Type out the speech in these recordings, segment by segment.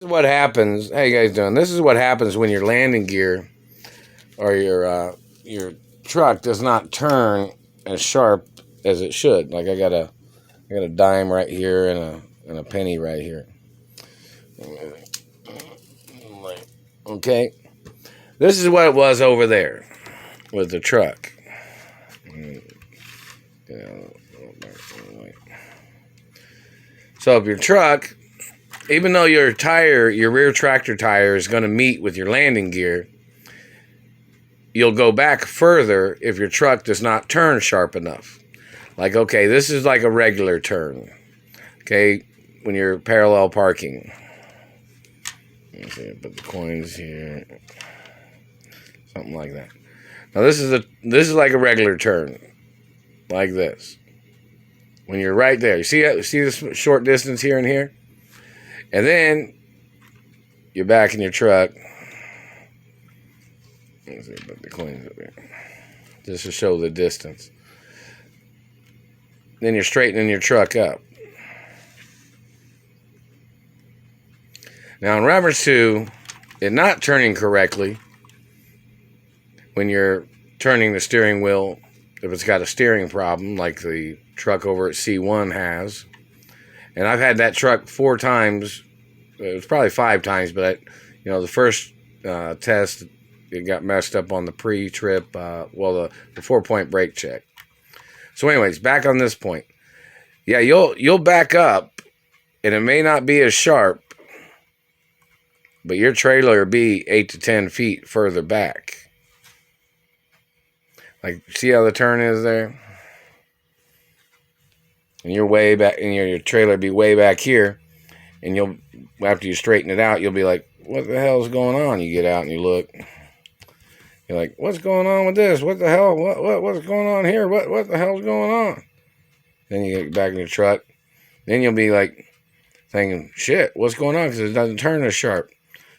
What happens? How you guys doing? This is what happens when your landing gear or your truck does not turn as sharp as it should. Like I got a dime right here and a penny right here. Okay, this is what it was over there with the truck. So if your truck, even though your tire, your rear tractor tire is going to meet with your landing gear, you'll go back further if your truck does not turn sharp enough. Like, okay, this is like a regular turn. Okay, when you're parallel parking. Let's see, put the coins here. Something like that. Now this is like a regular turn. Like this. When you're right there. You see this short distance here and here? And then you're back in your truck. Let's see, put the coins up here. Just to show the distance. Then you're straightening your truck up. Now in reference to it not turning correctly, when you're turning the steering wheel, if it's got a steering problem like the truck over at C1 has, and I've had that truck 4 times, it was probably 5 times, but the first test, it got messed up on the pre-trip, the 4-point brake check. So anyways, back on this point. Yeah, you'll back up, and it may not be as sharp, but your trailer will be 8 to 10 feet further back. Like, see how the turn is there? And you're way back, and your trailer will be way back here, and after you straighten it out, you'll be like, what the hell's going on? You get out and you look. You're like, what's going on with this? What the hell? What's going on here? What the hell's going on? Then you get back in your truck. Then you'll be like thinking, shit, what's going on? Because it doesn't turn as sharp.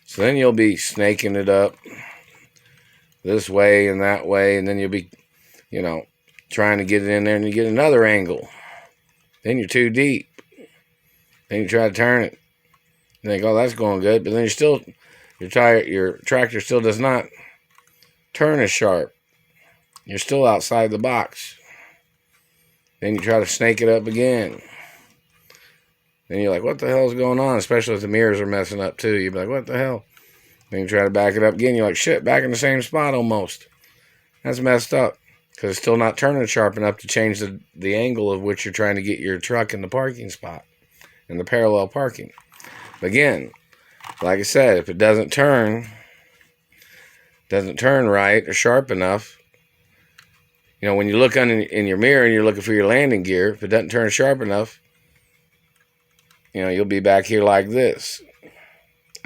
So then you'll be snaking it up this way and that way. And then you'll be, trying to get it in there and you get another angle. Then you're too deep. Then you try to turn it. You think, oh, that's going good. But then your tractor still does not turn as sharp. You're still outside the box. Then you try to snake it up again. Then you're like, what the hell's going on? Especially if the mirrors are messing up too. You'd be like, what the hell? Then you try to back it up again. You're like, shit, back in the same spot almost. That's messed up. Because it's still not turning sharp enough to change the angle of which you're trying to get your truck in the parking spot. In the parallel parking. But again, like I said, if it doesn't turn right or sharp enough, when you look in your mirror and you're looking for your landing gear, if it doesn't turn sharp enough, you'll be back here like this,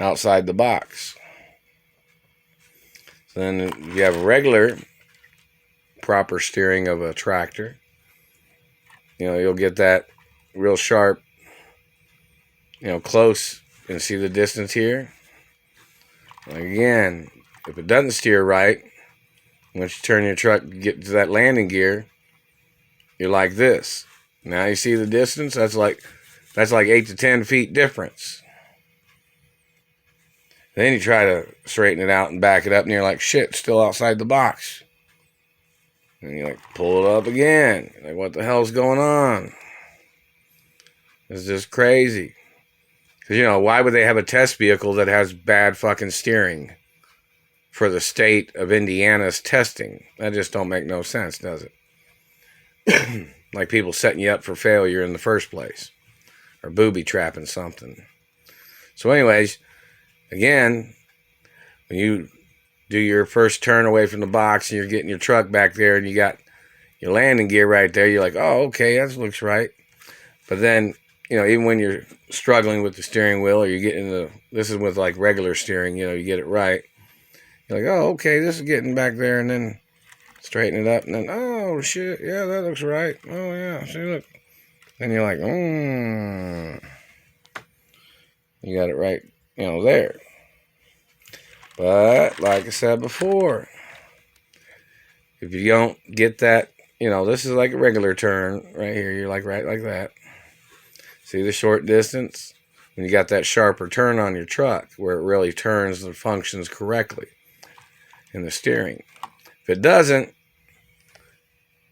outside the box. So then if you have a regular, proper steering of a tractor, you'll get that real sharp, close, and see the distance here. Like again, if it doesn't steer right, once you turn your truck, get to that landing gear, you're like this. Now you see the distance? That's like 8 to 10 feet difference. Then you try to straighten it out and back it up, and you're like, shit, it's still outside the box. And you pull it up again. You're like, what the hell's going on? It's just crazy. Because, why would they have a test vehicle that has bad fucking steering for the state of Indiana's testing? That just don't make no sense, does it? Like people setting you up for failure in the first place. Or booby trapping something. So anyways, again, when you do your first turn away from the box and you're getting your truck back there and you got your landing gear right there, you're like, oh, okay, that looks right. But then, even when you're struggling with the steering wheel or you're getting this is with like regular steering, you get it right. You're like, oh, okay, this is getting back there, and then straighten it up, and then, oh, shit, yeah, that looks right. Oh, yeah, see, look. Then you're like, you got it right, there. But, like I said before, if you don't get that, this is like a regular turn right here. You're like right like that. See the short distance? when you got that sharper turn on your truck where it really turns and functions correctly in the steering. If it doesn't,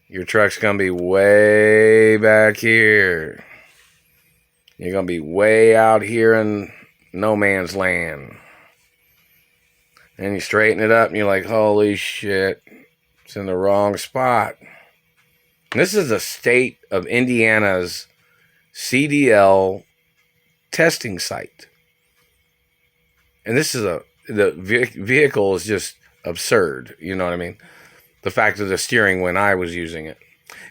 your truck's going to be way back here. You're going to be way out here in no man's land. And you straighten it up and you're like, holy shit, it's in the wrong spot. And this is the state of Indiana's CDL testing site. And this is the vehicle is just absurd. You know what I mean? The fact of the steering when I was using it.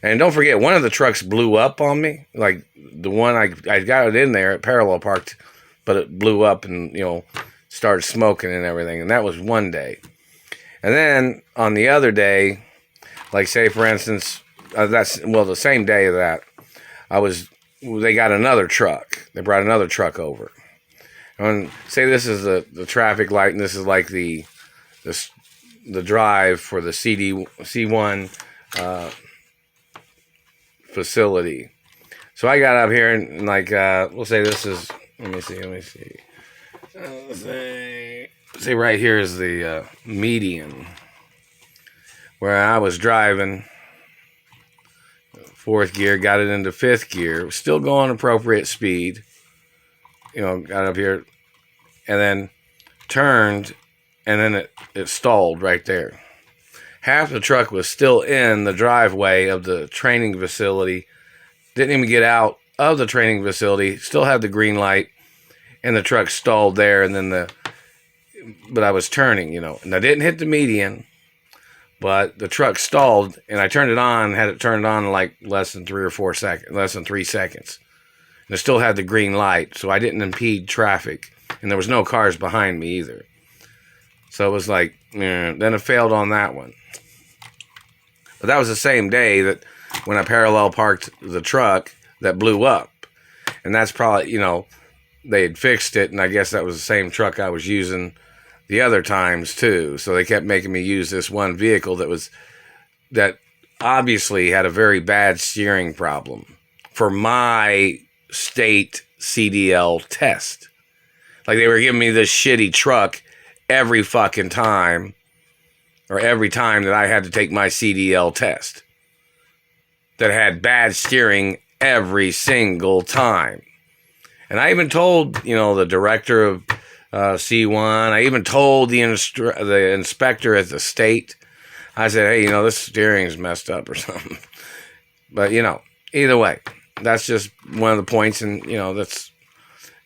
And don't forget, one of the trucks blew up on me. Like the one I got it in there, it parallel parked, but it blew up and, started smoking and everything. And that was one day. And then on the other day, like say for instance, the same day of that, they got another truck. They brought another truck over. And say this is the traffic light and this is like the drive for the C1 facility. So I got up here and like, we'll say this is, let me see. Say right here is the median where I was driving. Fourth gear, got it into fifth gear, still going appropriate speed. Got up here and then turned and then it stalled right there. Half the truck was still in the driveway of the training facility. Didn't even get out of the training facility. Still had the green light and the truck stalled there. And then but I was turning, and I didn't hit the median, but the truck stalled and I turned it on, had it turned on in like less than 3 seconds. And it still had the green light, so I didn't impede traffic. And there was no cars behind me either. So it was like, then it failed on that one. But that was the same day that when I parallel parked the truck that blew up. And that's probably, they had fixed it, and I guess that was the same truck I was using the other times too. So they kept making me use this one vehicle that obviously had a very bad steering problem for my state CDL test. Like they were giving me this shitty truck every fucking time, or every time that I had to take my CDL test, that had bad steering every single time. And I even told, the director of C1, I even told the inspector at the state, I said, hey, this steering's messed up or something. But, either way, that's just one of the points, and, that's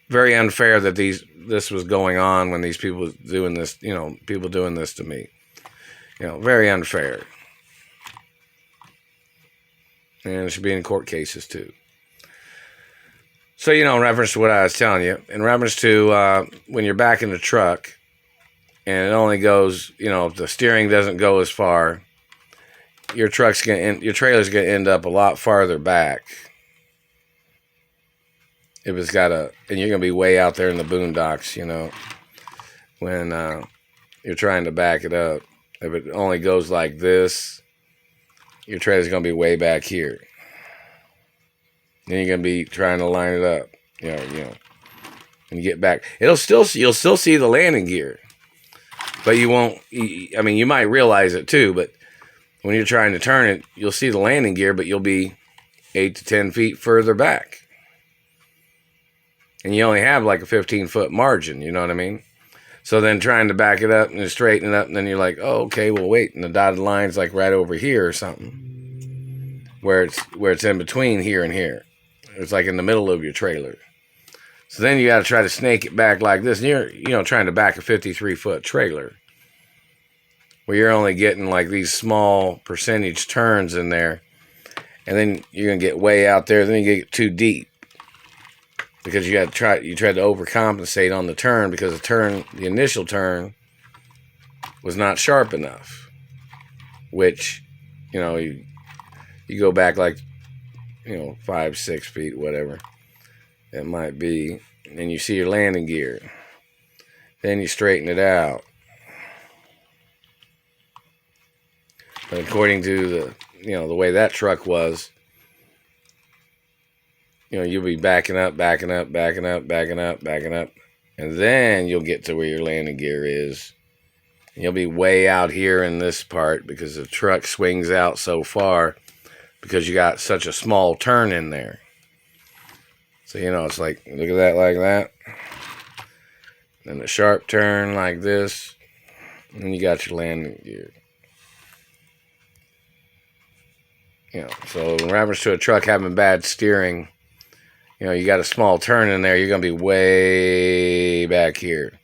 very unfair that this was going on when these people doing this, people doing this to me. Very unfair. And it should be in court cases too. So, in reference to what I was telling you, in reference to when you're back in the truck and it only goes, if the steering doesn't go as far, your trailer's going to end up a lot farther back. If it's got and you're going to be way out there in the boondocks, when you're trying to back it up. If it only goes like this, your trailer's going to be way back here. Then you're going to be trying to line it up, and get back. You'll still see the landing gear, but you won't, you might realize it too, but when you're trying to turn it, you'll see the landing gear, but you'll be 8 to 10 feet further back. And you only have like a 15-foot margin, you know what I mean? So then trying to back it up and straighten it up, and then you're like, oh, okay, well, wait, and the dotted line's like right over here or something, where it's in between here and here. It's like in the middle of your trailer. So then you got to try to snake it back like this, and you're, trying to back a 53-foot trailer, where you're only getting like these small percentage turns in there, and then you're gonna get way out there. Then you get too deep. Because you tried to overcompensate on the turn because the initial turn was not sharp enough. Which, you go back like, 5, 6 feet, whatever it might be, and you see your landing gear. Then you straighten it out. But according to the way that truck was, you'll be backing up, backing up, backing up, backing up, backing up. And then you'll get to where your landing gear is. You'll be way out here in this part because the truck swings out so far because you got such a small turn in there. So, it's like, look at that like that. Then a sharp turn like this. And you got your landing gear. So in reference to a truck having bad steering, you got a small turn in there, you're going to be way back here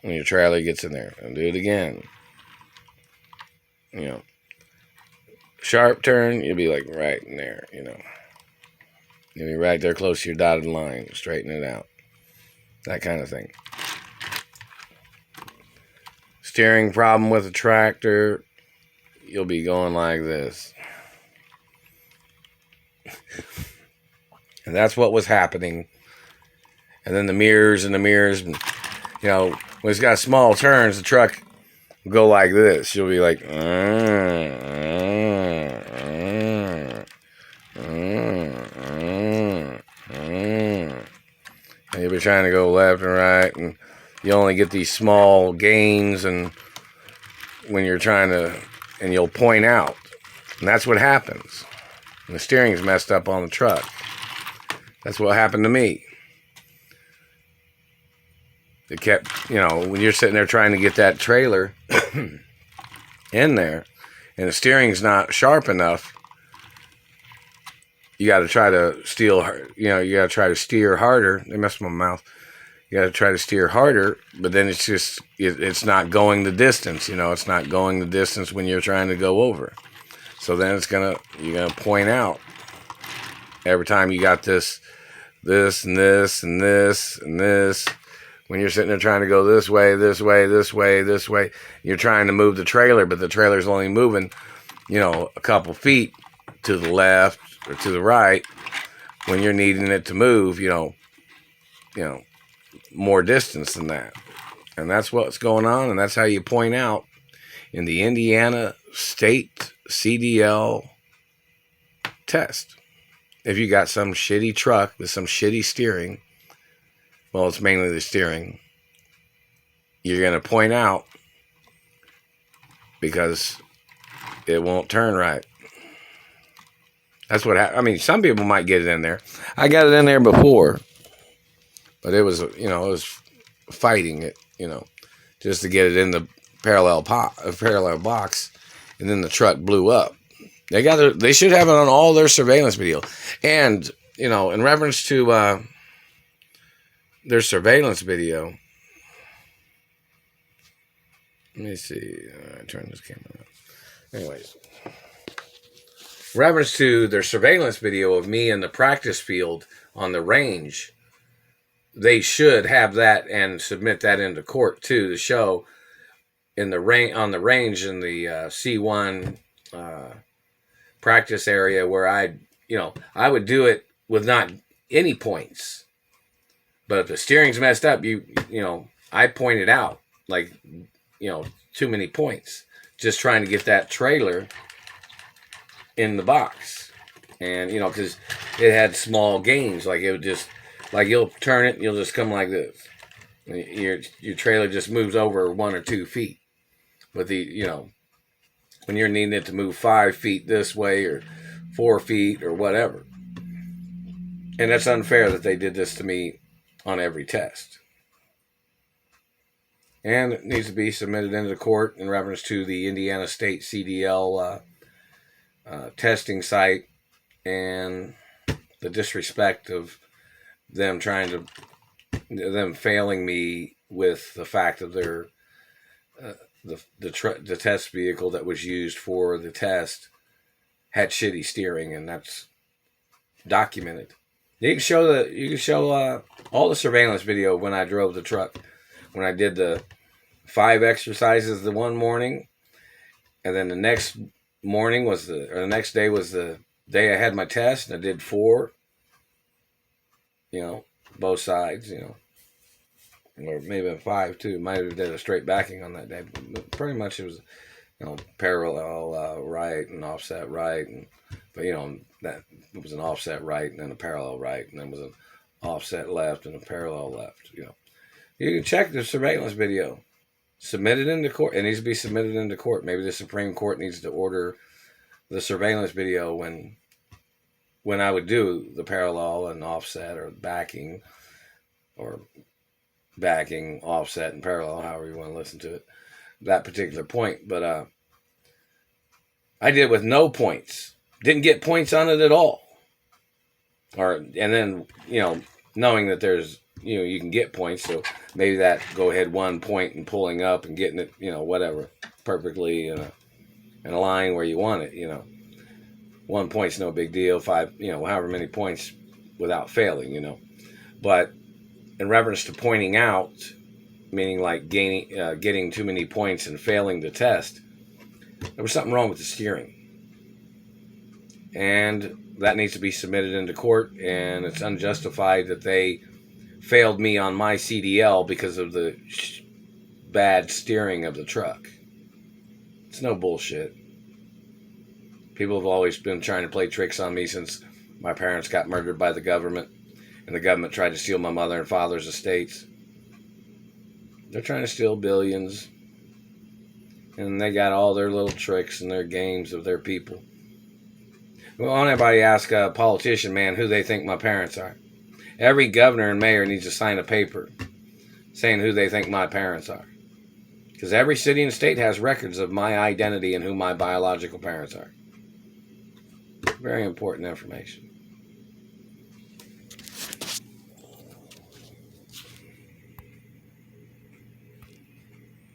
when your trailer gets in there. And do it again. Sharp turn, you'll be like right in there, You'll be right there close to your dotted line. Straighten it out. That kind of thing. Steering problem with a tractor, you'll be going like this. And that's what was happening. And then the mirrors, when it's got small turns, the truck will go like this. You'll be like, and you'll be trying to go left and right, and you only get these small gains, and when you're trying to, and you'll point out. And that's what happens. And the steering's messed up on the truck. That's what happened to me. It kept, when you're sitting there trying to get that trailer in there, and the steering's not sharp enough, you got to try to steer harder. They messed with my mouth. You got to try to steer harder, but then it's not going the distance. It's not going the distance when you're trying to go over. So then you're gonna point out every time you got this and this and this and this. When you're sitting there trying to go this way, this way, this way, this way, you're trying to move the trailer, but the trailer's only moving, a couple feet to the left or to the right when you're needing it to move, more distance than that. And that's what's going on, and that's how you point out in the Indiana State CDL test. If you got some shitty truck with some shitty steering, well, it's mainly the steering, you're going to point out because it won't turn right. That's what happened. I mean, some people might get it in there. I got it in there before, but it was, it was fighting it, just to get it in the parallel box, and then the truck blew up. They should have it on all their surveillance video. And, in reference to their surveillance video, let me see. Turn this camera on. Anyways, reference to their surveillance video of me in the practice field on the range, they should have that and submit that into court too, to show on the range in the C1 practice area where I would do it with not any points. But if the steering's messed up, I point it out like, too many points. Just trying to get that trailer in the box. And, because it had small gains. Like it would just, like you'll turn it, you'll just come like this. Your trailer just moves over 1 or 2 feet. But when you're needing it to move 5 feet this way or 4 feet or whatever. And that's unfair that they did this to me on every test. And it needs to be submitted into the court in reference to the Indiana State CDL testing site and the disrespect of them failing me with the fact of their the test vehicle that was used for the test had shitty steering, and that's documented. You can show all the surveillance video when I drove the truck, when I did the 5 exercises the one morning, and then the next day was the day I had my test, and I did 4. Both sides, or maybe 5 too. Might have did a straight backing on that day, but pretty much it was parallel right and offset right, but that it was an offset right and then a parallel right, and then was an offset left and a parallel left. You can check the surveillance video. Submit it into court. It needs to be submitted into court. Maybe the Supreme Court needs to order the surveillance video when I would do the parallel and offset or backing, offset, and parallel, however you want to listen to it, that particular point. But I did it with no points. Didn't get points on it at all. And then, knowing that there's, you can get points, so maybe that go ahead 1 point and pulling up and getting it, whatever, perfectly in a line where you want it, 1 point's no big deal, 5, however many points without failing, But in reference to pointing out, meaning like getting too many points and failing the test, there was something wrong with the steering. And that needs to be submitted into court, and it's unjustified that they failed me on my CDL because of the bad steering of the truck. It's no bullshit. People have always been trying to play tricks on me since my parents got murdered by the government, and the government tried to steal my mother and father's estates. They're trying to steal billions, and they got all their little tricks and their games of their people. Well, won't anybody ask a politician, man, who they think my parents are? Every governor and mayor needs to sign a paper saying who they think my parents are. Because every city and state has records of my identity and who my biological parents are. Very important information.